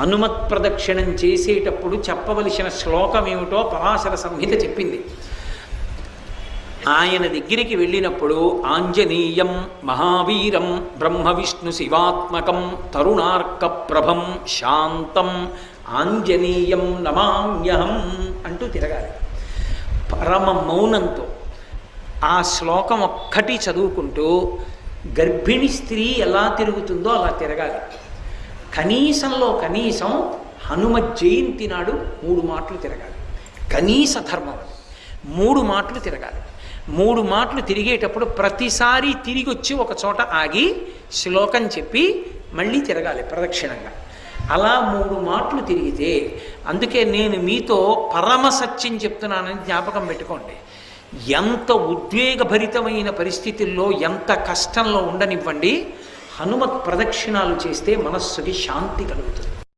హనుమత్ ప్రదక్షిణం చేసేటప్పుడు చెప్పవలసిన శ్లోకం ఏమిటో పరాశర సంహిత చెప్పింది. ఆయన దగ్గరికి వెళ్ళినప్పుడు ఆంజనేయం మహావీరం బ్రహ్మ విష్ణు శివాత్మకం తరుణార్క ప్రభం శాంతం ఆంజనేయం నమామ్యహం అంటూ తిరగాలి. పరమ మౌనంతో ఆ శ్లోకం ఒక్కటి చదువుకుంటూ గర్భిణి స్త్రీ ఎలా తిరుగుతుందో అలా తిరగాలి. కనీసంలో కనీసం హనుమ జయంతి నాడు 3 మాటలు తిరగాలి. కనీస ధర్మం అది. 3 మాటలు తిరగాలి. 3 మాటలు తిరిగేటప్పుడు ప్రతిసారి తిరిగి వచ్చి ఒక చోట ఆగి శ్లోకం చెప్పి మళ్ళీ తిరగాలి ప్రదక్షిణంగా. అలా 3 మాటలు తిరిగితే, అందుకే నేను మీతో పరమ సత్యం చెప్తున్నానని జ్ఞాపకం పెట్టుకోండి. ఎంత ఉద్వేగభరితమైన పరిస్థితుల్లో, ఎంత కష్టంలో ఉండనివ్వండి, హనుమత్ ప్రదక్షిణాలు చేస్తే మనస్సుకి శాంతి కలుగుతుంది.